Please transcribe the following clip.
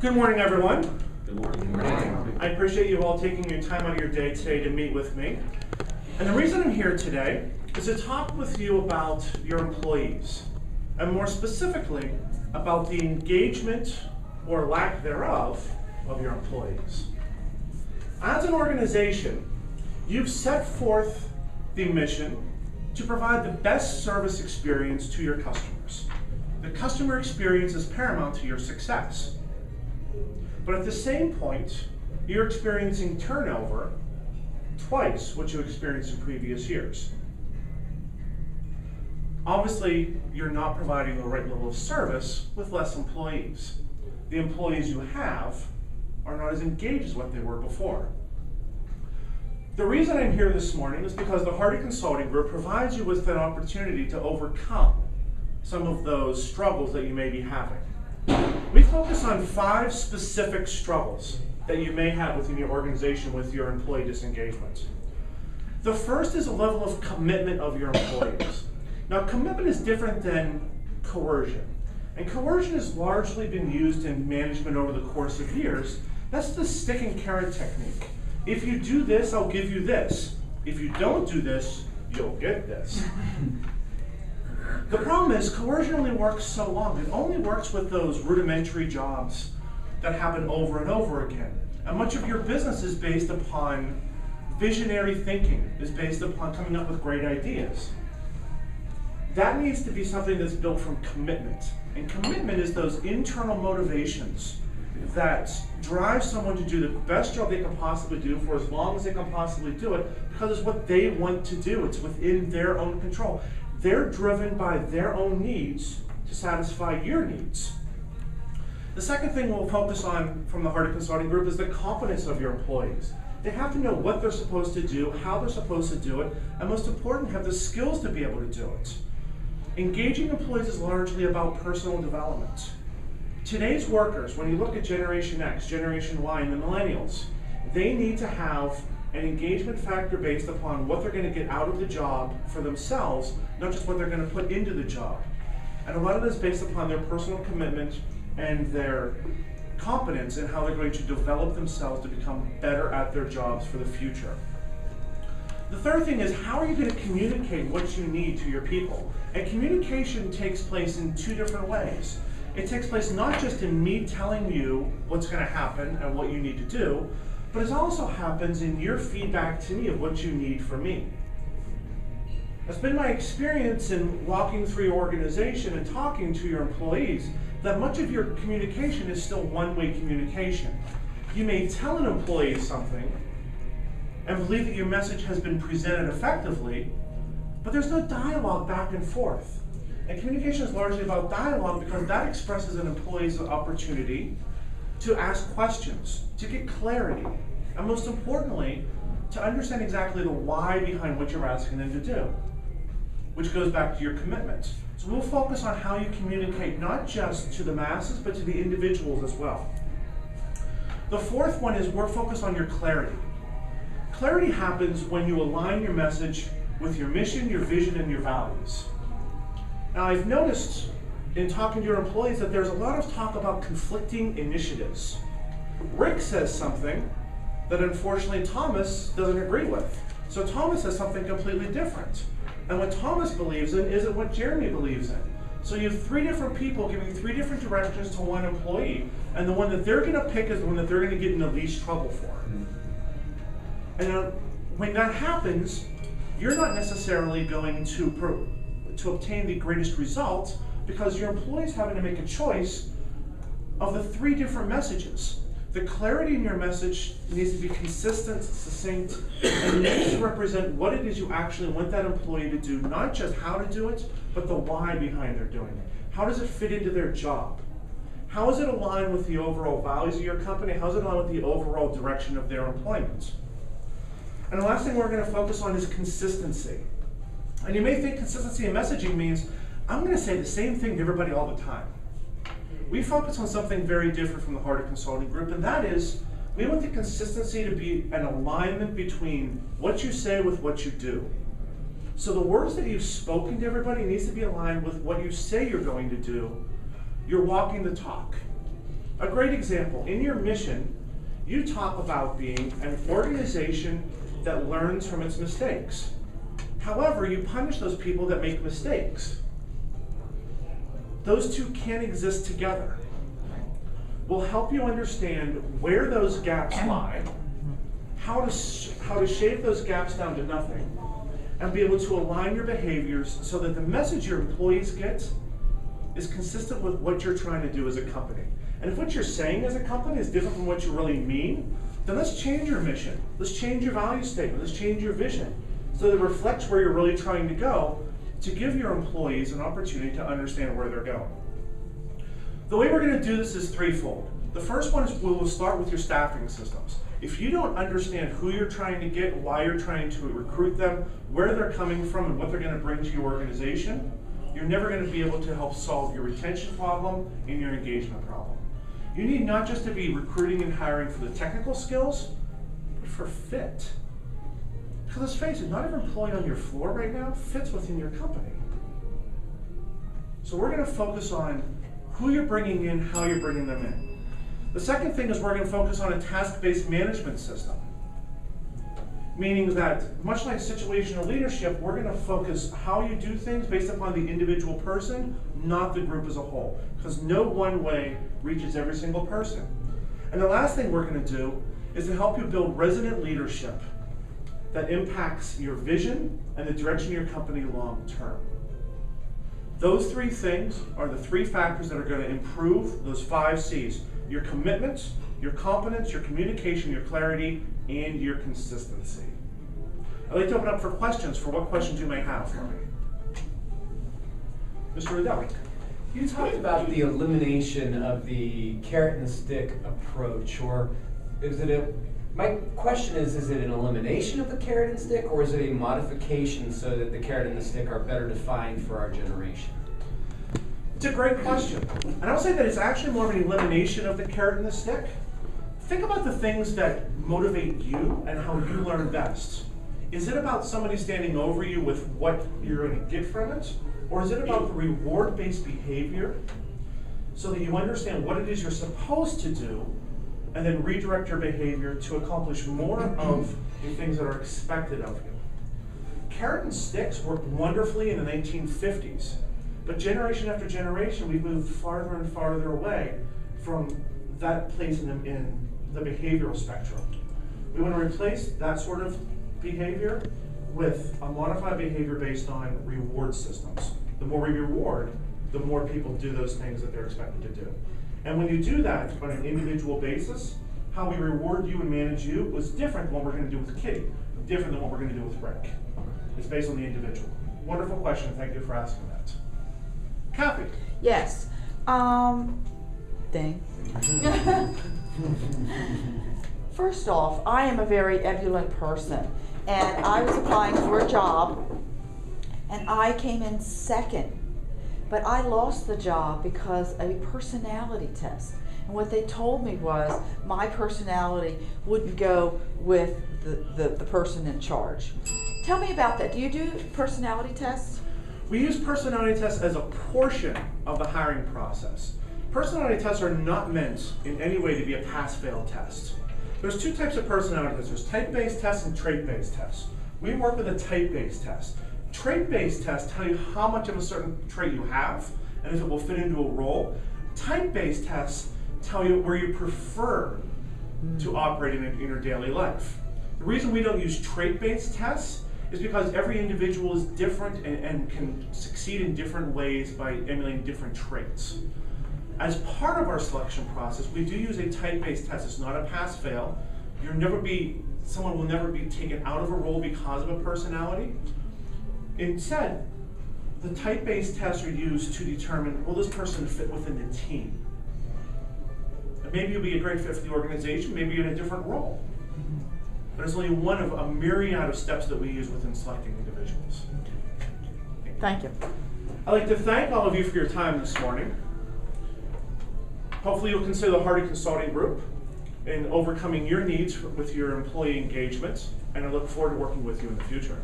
Good morning, everyone. Good morning. Good morning. I appreciate you all taking your time out of your day today to meet with me. And the reason I'm here today is to talk with you about your employees, and more specifically, about the engagement or lack thereof of your employees. As an organization, you've set forth the mission to provide the best service experience to your customers. The customer experience is paramount to your success. But at the same point, you're experiencing turnover twice what you experienced in previous years. Obviously, you're not providing the right level of service with less employees. The employees you have are not as engaged as what they were before. The reason I'm here this morning is because the Hardy Consulting Group provides you with an opportunity to overcome some of those struggles that you may be having. We focus on 5 specific struggles that you may have within your organization with your employee disengagement. The first is a level of commitment of your employees. Now, commitment is different than coercion. And coercion has largely been used in management over the course of years. That's the stick and carrot technique. If you do this, I'll give you this. If you don't do this, you'll get this. The problem is coercion only works so long. It only works with those rudimentary jobs that happen over and over again. And much of your business is based upon visionary thinking, is based upon coming up with great ideas. That needs to be something that's built from commitment. And commitment is those internal motivations that drive someone to do the best job they can possibly do for as long as they can possibly do it, because it's what they want to do. It's within their own control. They're driven by their own needs to satisfy your needs. The second thing we'll focus on from the Hardy Consulting Group is the competence of your employees. They have to know what they're supposed to do, how they're supposed to do it, and most important, have the skills to be able to do it. Engaging employees is largely about personal development. Today's workers, when you look at Generation X, Generation Y, and the millennials, they need to have an engagement factor based upon what they're going to get out of the job for themselves, not just what they're going to put into the job. And a lot of this is based upon their personal commitment and their competence in how they're going to develop themselves to become better at their jobs for the future. The third thing is, how are you going to communicate what you need to your people? And communication takes place in 2 different ways. It takes place not just in me telling you what's going to happen and what you need to do, but it also happens in your feedback to me of what you need from me. It's been my experience in walking through your organization and talking to your employees that much of your communication is still one-way communication. You may tell an employee something and believe that your message has been presented effectively, but there's no dialogue back and forth. And communication is largely about dialogue because that expresses an employee's opportunity to ask questions, to get clarity, and most importantly, to understand exactly the why behind what you're asking them to do, which goes back to your commitment. So we'll focus on how you communicate not just to the masses, but to the individuals as well. The fourth one is we're focused on your clarity. Clarity happens when you align your message with your mission, your vision, and your values. Now, I've noticed in talking to your employees that there's a lot of talk about conflicting initiatives. Rick says something that unfortunately Thomas doesn't agree with. So Thomas says something completely different. And what Thomas believes in isn't what Jeremy believes in. So you have 3 different people giving 3 different directions to one employee, and the one that they're going to pick is the one that they're going to get in the least trouble for. And when that happens, you're not necessarily going to obtain the greatest results because your employee's having to make a choice of the 3 different messages. The clarity in your message needs to be consistent, succinct, and needs to represent what it is you actually want that employee to do, not just how to do it, but the why behind their doing it. How does it fit into their job? How is it aligned with the overall values of your company? How is it aligned with the overall direction of their employment? And the last thing we're going to focus on is consistency. And you may think consistency in messaging means I'm going to say the same thing to everybody all the time. We focus on something very different from the Hardy Consulting Group, and that is we want the consistency to be an alignment between what you say with what you do. So the words that you've spoken to everybody needs to be aligned with what you say you're going to do. You're walking the talk. A great example, in your mission, you talk about being an organization that learns from its mistakes. However, you punish those people that make mistakes. Those two can't exist together. We'll help you understand where those gaps lie, how to shave those gaps down to nothing, and be able to align your behaviors so that the message your employees get is consistent with what you're trying to do as a company. And if what you're saying as a company is different from what you really mean, then let's change your mission. Let's change your value statement. Let's change your vision so that it reflects where you're really trying to go, to give your employees an opportunity to understand where they're going. The way we're going to do this is threefold. The first one is we will start with your staffing systems. If you don't understand who you're trying to get, why you're trying to recruit them, where they're coming from, and what they're going to bring to your organization, you're never going to be able to help solve your retention problem and your engagement problem. You need not just to be recruiting and hiring for the technical skills, but for fit. Because let's face it, not every employee on your floor right now fits within your company. So we're going to focus on who you're bringing in, how you're bringing them in. The second thing is we're going to focus on a task-based management system. Meaning that, much like situational leadership, we're going to focus how you do things based upon the individual person, not the group as a whole. Because no one way reaches every single person. And the last thing we're going to do is to help you build resident leadership that impacts your vision and the direction of your company long term. Those three things are the three factors that are going to improve those 5 C's. Your commitment, your competence, your communication, your clarity, and your consistency. I'd like to open up for questions, for what questions you may have for me. Mr. Riddell. You talked about the elimination of the carrot and the stick approach, or is it my question is it an elimination of the carrot and stick, or is it a modification so that the carrot and the stick are better defined for our generation? It's a great question. And I'll say that it's actually more of an elimination of the carrot and the stick. Think about the things that motivate you and how you learn best. Is it about somebody standing over you with what you're going to get from it? Or is it about the reward-based behavior so that you understand what it is you're supposed to do and then redirect your behavior to accomplish more of the things that are expected of you? Carrot and sticks worked wonderfully in the 1950s, but generation after generation, we've moved farther and farther away from that place in the behavioral spectrum. We want to replace that sort of behavior with a modified behavior based on reward systems. The more we reward, the more people do those things that they're expected to do. And when you do that on an individual basis, how we reward you and manage you was different than what we're going to do with Kitty, different than what we're going to do with Rick. It's based on the individual. Wonderful question. Thank you for asking that. Kathy. Yes. Dang. First off, I am a very ebullient person, and I was applying for a job, and I came in second. But I lost the job because of a personality test. And what they told me was my personality wouldn't go with the person in charge. Tell me about that. Do you do personality tests? We use personality tests as a portion of the hiring process. Personality tests are not meant in any way to be a pass-fail test. There's 2 types of personality tests. There's type-based tests and trait-based tests. We work with a type-based test. Trait-based tests tell you how much of a certain trait you have and if it will fit into a role. Type-based tests tell you where you prefer to operate in your daily life. The reason we don't use trait-based tests is because every individual is different and can succeed in different ways by emulating different traits. As part of our selection process, we do use a type-based test. It's not a pass-fail. Someone will never be taken out of a role because of a personality. Instead, the type-based tests are used to determine, will this person fit within the team? And maybe you'll be a great fit for the organization, maybe you're in a different role. But it's only one of a myriad of steps that we use within selecting individuals. Thank you. I'd like to thank all of you for your time this morning. Hopefully you'll consider the Hardy Consulting Group in overcoming your needs with your employee engagement, and I look forward to working with you in the future.